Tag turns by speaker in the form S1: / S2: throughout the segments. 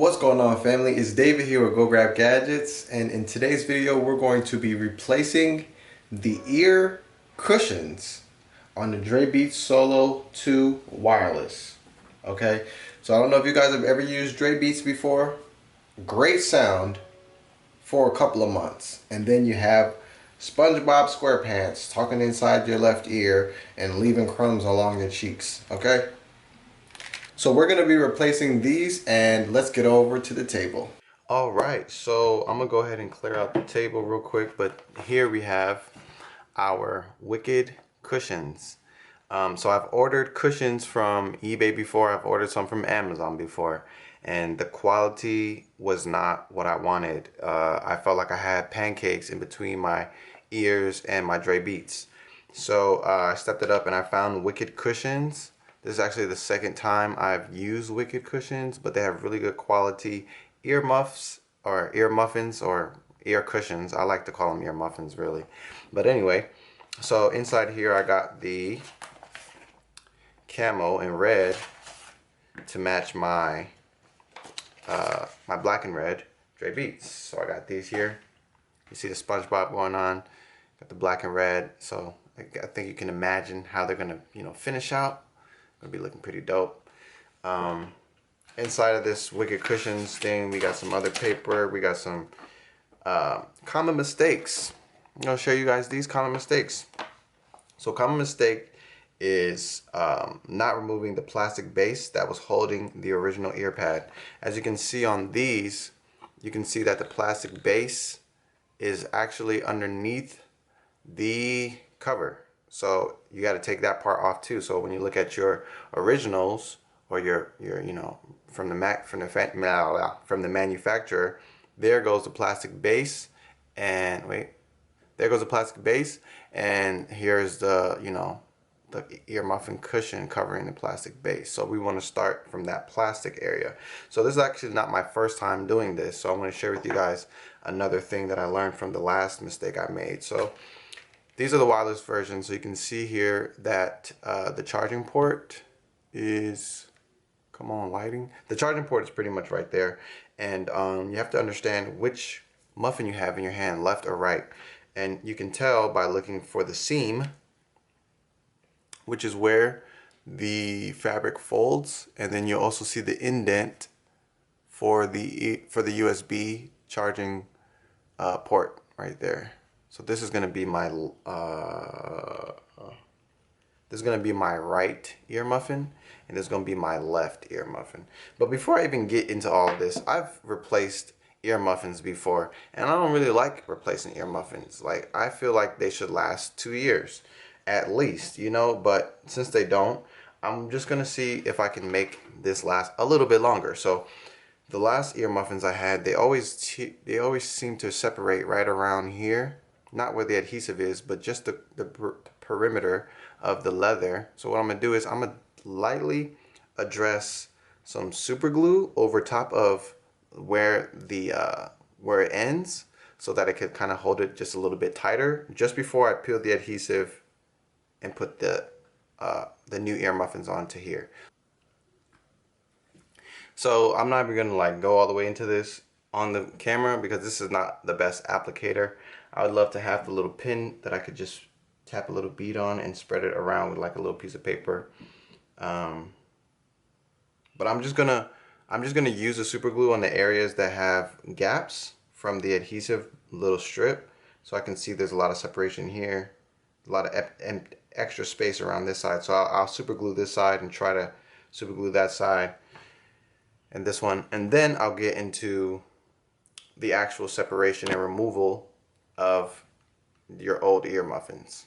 S1: What's going on, family? It's David here with Go Grab Gadgets, and in today's video we're going to be replacing the ear cushions on the Dre Beats Solo 2 wireless. Okay, so I don't know if you guys have ever used Dre Beats before. Great sound for a couple of months, and then you have SpongeBob SquarePants talking inside your left ear and leaving crumbs along your cheeks. Okay, so we're going to be replacing these, and let's get over to the table. All right, so I'm gonna go ahead and clear out the table real quick, but here we have our Wicked cushions. So I've ordered cushions from eBay before, I've ordered some from Amazon before, and the quality was not what I wanted. I felt like I had pancakes in between my ears and my Dre Beats. So I stepped it up and I found Wicked cushions. This is actually the second time I've used Wicked cushions, but they have really good quality ear muffs or ear muffins or ear cushions. I like to call them ear muffins, really. But anyway, so inside here I got the camo in red to match my my black and red Dre Beats. So I got these here. You see the SpongeBob going on. Got the black and red. So I think you can imagine how they're gonna, finish out. Gonna be looking pretty dope. Inside of this Wicked cushions thing, we got some other paper. We got some common mistakes. I'm gonna show you guys these common mistakes. So common mistake is not removing the plastic base that was holding the original ear pad. As you can see on these, you can see that the plastic base is actually underneath the cover. So you got to take that part off too. So when you look at your originals or your from the manufacturer, there goes the plastic base, and there goes the plastic base, and here's the the ear muffin cushion covering the plastic base. So we want to start from that plastic area. So this is actually not my first time doing this. So I'm going to share with you guys another thing that I learned from the last mistake I made. So these are the wireless versions. So you can see here that the charging port is, come on, lighting. The charging port is pretty much right there. And you have to understand which muffin you have in your hand, left or right. And you can tell by looking for the seam, which is where the fabric folds. And then you'll also see the indent for the USB charging port right there. So this is going to be my right ear muffin, and this is going to be my left ear muffin. But before I even get into all of this, I've replaced ear muffins before, and I don't really like replacing ear muffins. Like, I feel like they should last 2 years at least, but since they don't, I'm just going to see if I can make this last a little bit longer. So the last ear muffins I had, they always seem to separate right around here. Not where the adhesive is, but just the perimeter of the leather. So what I'm gonna do is I'm gonna lightly address some super glue over top of where where it ends, so that I could kind of hold it just a little bit tighter just before I peel the adhesive and put the new ear muffins onto here. So I'm not even gonna like go all the way into this on the camera because this is not the best applicator. I would love to have the little pin that I could just tap a little bead on and spread it around with like a little piece of paper. But I'm just gonna use the super glue on the areas that have gaps from the adhesive little strip, so I can see there's a lot of separation here, a lot of extra space around this side. So I'll super glue this side and try to super glue that side and this one, and then I'll get into the actual separation and removal of your old ear muffins.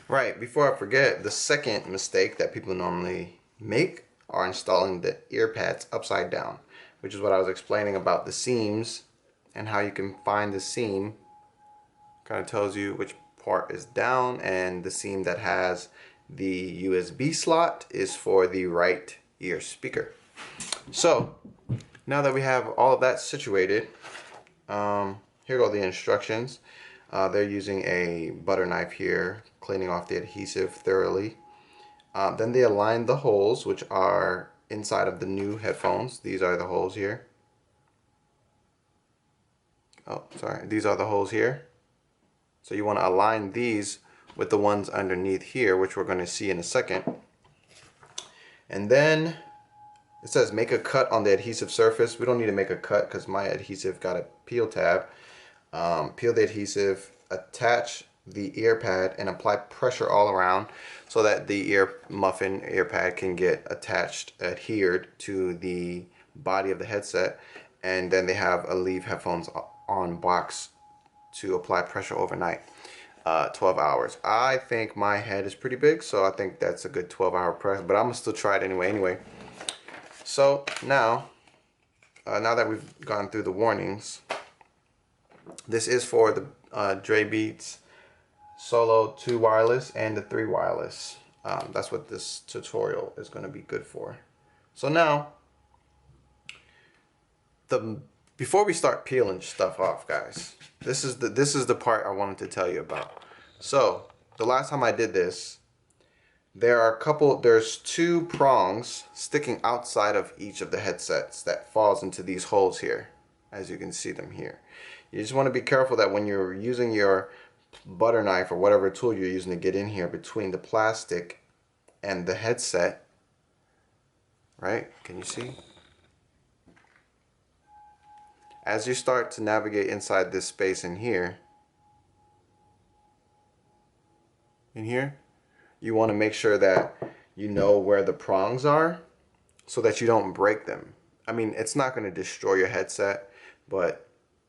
S1: Right, before I forget, the second mistake that people normally make are installing the ear pads upside down, which is what I was explaining about the seams and how you can find the seam. Kind of tells you which part is down, and the seam that has the USB slot is for the right ear speaker. So now that we have all of that situated, here go the instructions. They're using a butter knife here, cleaning off the adhesive thoroughly. Then they align the holes, which are inside of the new headphones. These are the holes here. Oh, sorry. These are the holes here. So you want to align these with the ones underneath here, which we're going to see in a second. And then it says make a cut on the adhesive surface. We don't need to make a cut because my adhesive got a peel tab. Peel the adhesive, attach the ear pad, and apply pressure all around so that the ear pad can get adhered to the body of the headset. And then they have a leave headphones on box to apply pressure overnight. 12 hours. I think my head is pretty big, so I think that's a good 12-hour press, but I'm gonna still try it anyway. So now that we've gone through the warnings, this is for the Dre Beats Solo 2 wireless and the 3 wireless. That's what this tutorial is going to be good for. So now, before we start peeling stuff off, guys, this is the part I wanted to tell you about. So the last time I did this, there's 2 prongs sticking outside of each of the headsets that falls into these holes here, as you can see them here. You just want to be careful that when you're using your butter knife or whatever tool you're using to get in here between the plastic and the headset, right? Can you see? As you start to navigate inside this space in here, you want to make sure that you know where the prongs are so that you don't break them. I mean, it's not going to destroy your headset, but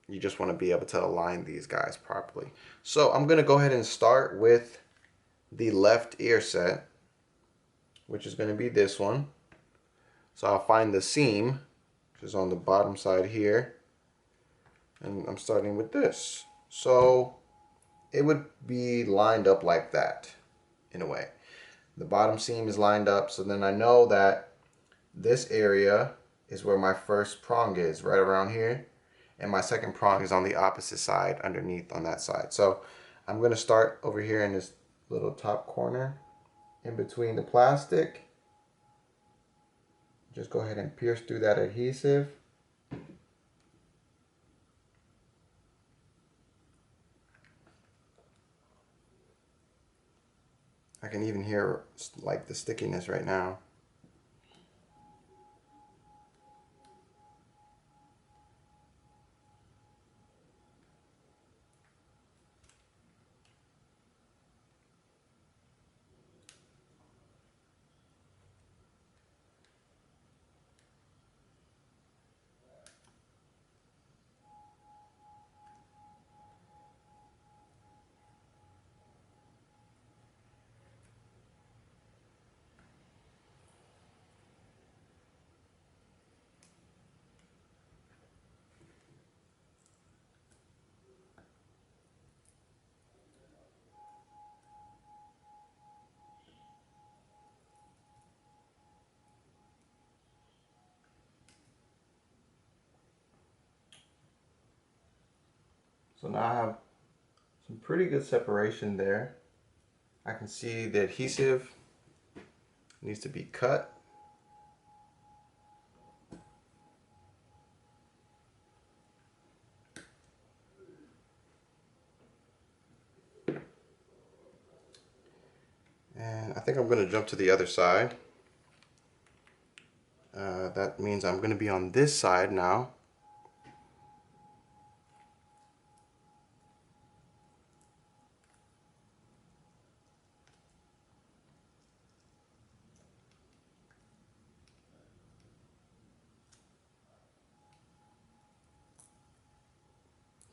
S1: you just want to be able to align these guys properly. So I'm going to go ahead and start with the left ear set, which is going to be this one. So I'll find the seam, which is on the bottom side here, and I'm starting with this. So it would be lined up like that in a way. The bottom seam is lined up, so then I know that this area is where my first prong is, right around here, and my second prong is on the opposite side, underneath on that side. So I'm going to start over here in this little top corner in between the plastic. Just go ahead and pierce through that adhesive. I can even hear like the stickiness right now. So now I have some pretty good separation there. I can see the adhesive needs to be cut. And I think I'm going to jump to the other side. That means I'm going to be on this side now.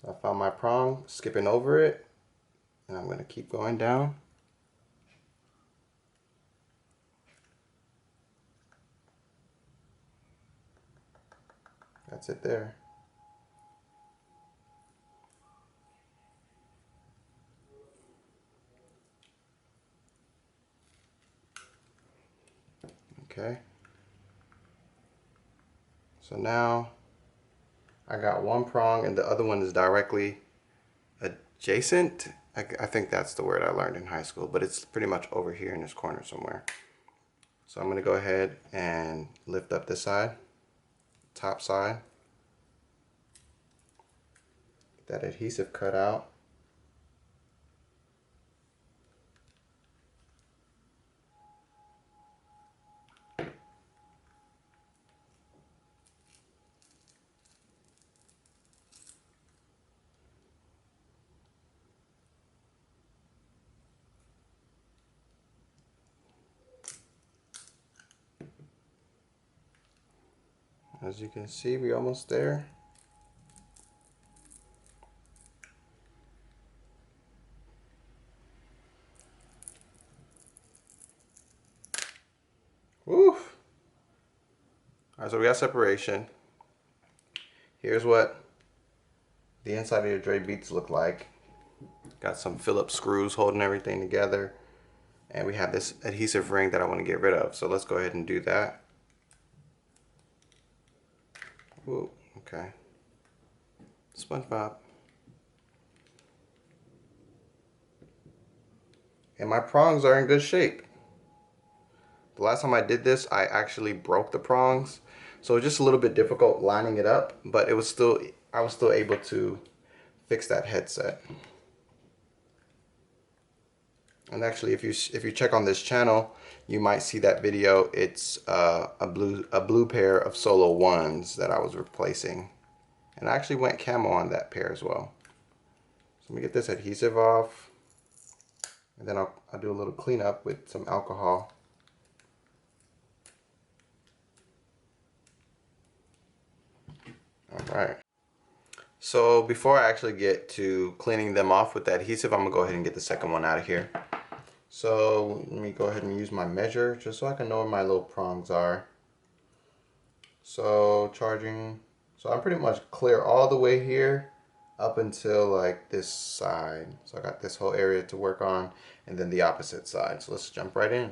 S1: I found my prong, skipping over it, and I'm going to keep going down. That's it there. Okay. So now I got one prong and the other one is directly adjacent. I think that's the word I learned in high school, but it's pretty much over here in this corner somewhere. So I'm going to go ahead and lift up this side, top side. that adhesive cut out. As you can see, we're almost there. Woof. Alright, so we got separation. Here's what the inside of your Dre Beats look like. Got some Phillips screws holding everything together. And we have this adhesive ring that I want to get rid of. So let's go ahead and do that. Ooh, okay. SpongeBob. And my prongs are in good shape. The last time I did this, I actually broke the prongs. So it was just a little bit difficult lining it up, but I was still able to fix that headset. And actually, if you check on this channel, you might see that video. It's a blue pair of Solo 1s that I was replacing. And I actually went camo on that pair as well. So let me get this adhesive off. And then I'll do a little cleanup with some alcohol. Alright. So before I actually get to cleaning them off with the adhesive, I'm going to go ahead and get the second one out of here. So let me go ahead and use my measure just so I can know where my little prongs are. So charging. So I'm pretty much clear all the way here up until like this side. So I got this whole area to work on and then the opposite side. So let's jump right in.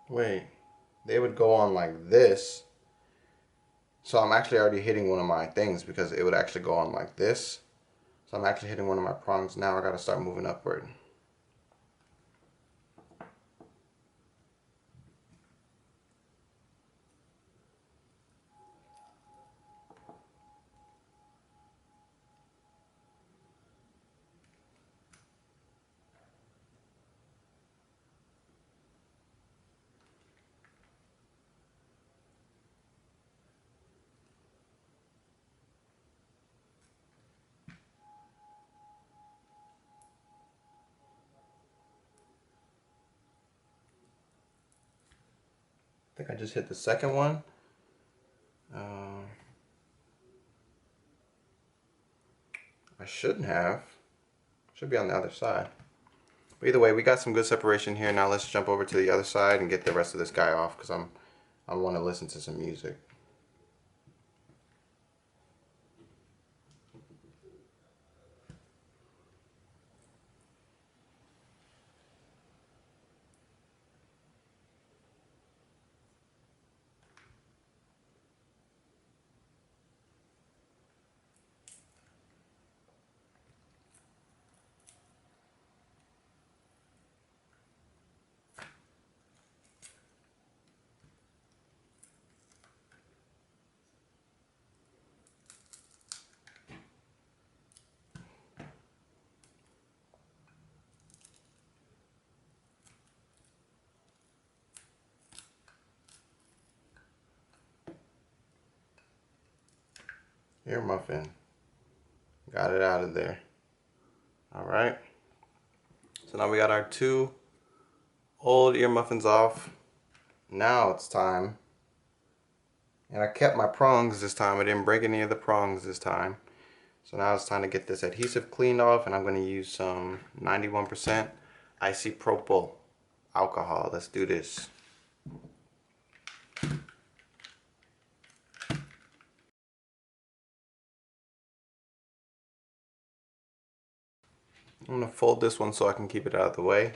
S1: Wait, they would go on like this. So I'm actually already hitting one of my things because it would actually go on like this. So I'm actually hitting one of my prongs now. I gotta start moving upward. I think I just hit the second one. I shouldn't have. Should be on the other side. But either way, we got some good separation here. Now let's jump over to the other side and get the rest of this guy off because I want to listen to some music. Ear muffin. Got it out of there. Alright. So now we got our two old ear muffins off. Now it's time. And I kept my prongs this time. I didn't break any of the prongs this time. So now it's time to get this adhesive cleaned off, and I'm going to use some 91% isopropyl alcohol. Let's do this. I'm gonna fold this one so I can keep it out of the way.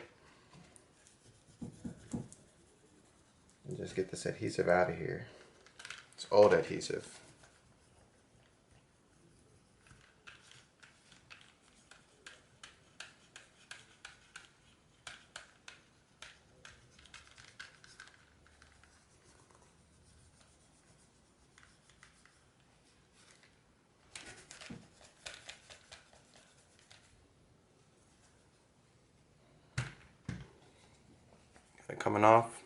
S1: And just get this adhesive out of here. It's old adhesive. Got it coming off.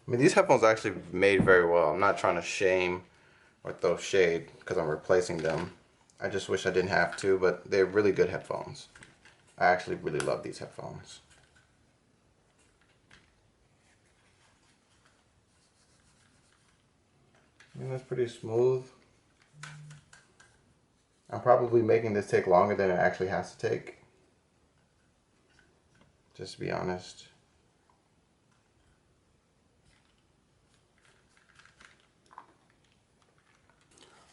S1: I mean, these headphones are actually made very well. I'm not trying to shame or throw shade because I'm replacing them. I just wish I didn't have to, but they're really good headphones. I actually really love these headphones. And that's pretty smooth. I'm probably making this take longer than it actually has to take. Just to be honest.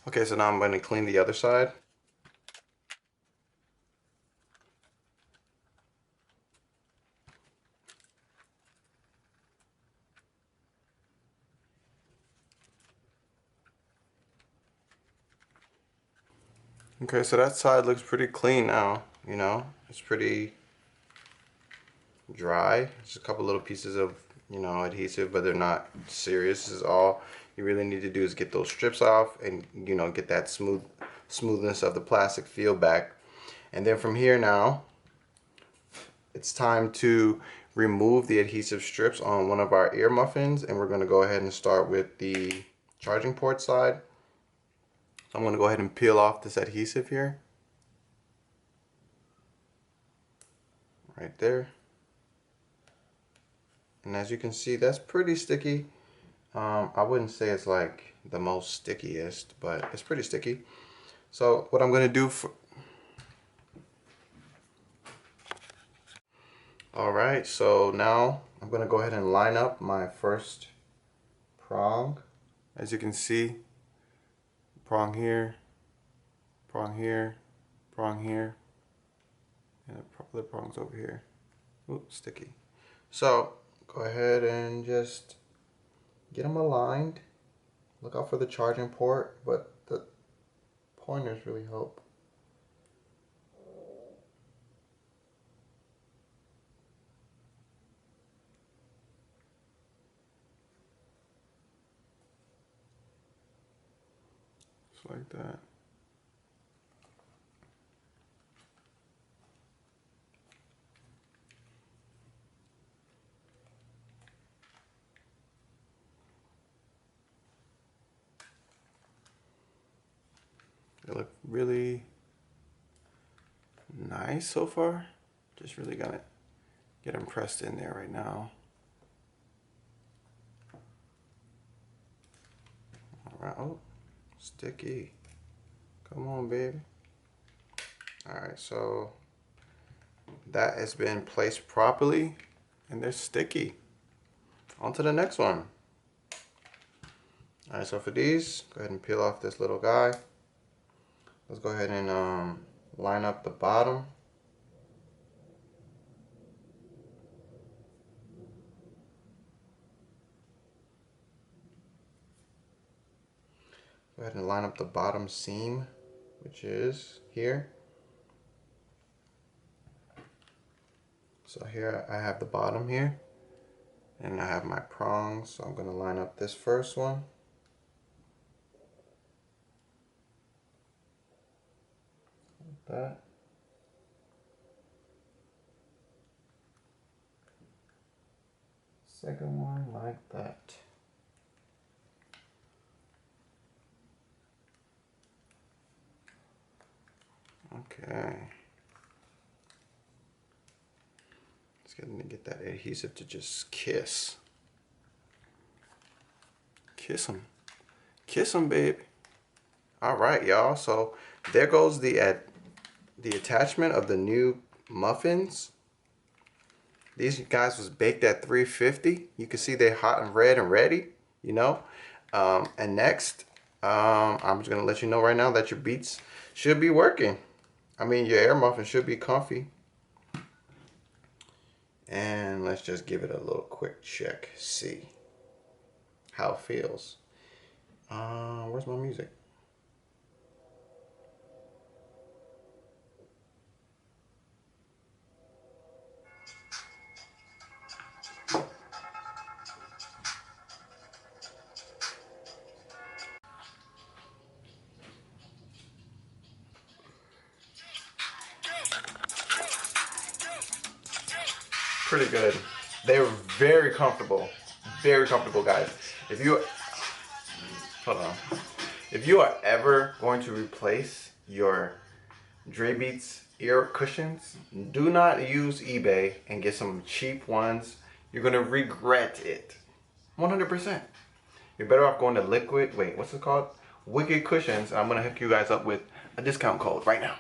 S1: Okay, so now I'm going to clean the other side. Okay, so that side looks pretty clean now, you know? It's pretty dry. Just a couple little pieces of, you know, adhesive, but they're not serious. This is all you really need to do is get those strips off and, you know, get that smoothness of the plastic feel back. And then from here now, it's time to remove the adhesive strips on one of our ear muffins, and we're going to go ahead and start with the charging port side. So I'm going to go ahead and peel off this adhesive here. Right there. And as you can see, that's pretty sticky. I wouldn't say it's like the most stickiest, but it's pretty sticky. So what I'm going to do for... Alright, so now I'm going to go ahead and line up my first prong. As you can see, prong here, prong here, prong here, and the prongs over here. Ooh, sticky. So go ahead and just get them aligned. Look out for the charging port, but the pointers really help. Just like that. They look really nice so far. Just really gonna get them pressed in there right now. Alright, oh, sticky. Come on, baby. Alright, so that has been placed properly and they're sticky. On to the next one. Alright, so for these, go ahead and peel off this little guy. Let's go ahead and line up the bottom. Go ahead and line up the bottom seam, which is here. So here I have the bottom here, and I have my prongs, so I'm going to line up this first one. Like that. Second one like that. Okay. Get that adhesive to just kiss. Kiss them. Kiss them, baby. All right, y'all. So there goes the attachment of the new muffins. These guys was baked at 350. You can see they're hot and red and ready, you know. And next, I'm just gonna let you know right now that your beats should be working. I mean, your air muffin should be comfy. And let's just give it a little quick check, see how it feels. Where's my music? Pretty good. They're very comfortable, guys. If you hold on, if you are ever going to replace your Dre Beats ear cushions, do not use eBay and get some cheap ones. You're gonna regret it, 100%. You're better off going to Liquid. Wait, what's it called? Wicked Cushions. I'm gonna hook you guys up with a discount code right now.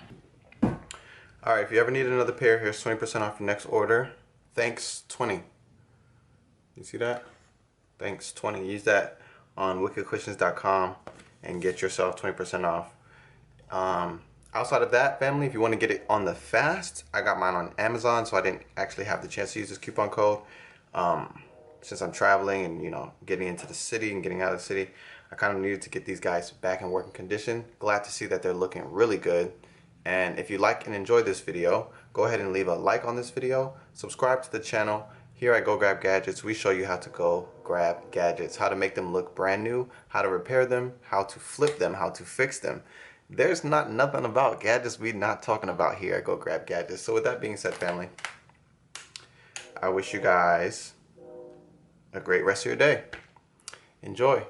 S1: All right, if you ever need another pair, here's 20% off your next order. Thanks 20. You see that? Thanks 20. Use that on wickedcushions.com and get yourself 20% off. Outside of that, family, if you want to get it on the fast, I got mine on Amazon, so I didn't actually have the chance to use this coupon code. Since I'm traveling and, you know, getting into the city and getting out of the city, I kind of needed to get these guys back in working condition. Glad to see that they're looking really good. And if you like and enjoy this video, go ahead and leave a like on this video. Subscribe to the channel. Here at Go Grab Gadgets, we show you how to go grab gadgets, how to make them look brand new, how to repair them, how to flip them, how to fix them. There's nothing about gadgets we're not talking about here at Go Grab Gadgets. So with that being said, family, I wish you guys a great rest of your day. Enjoy.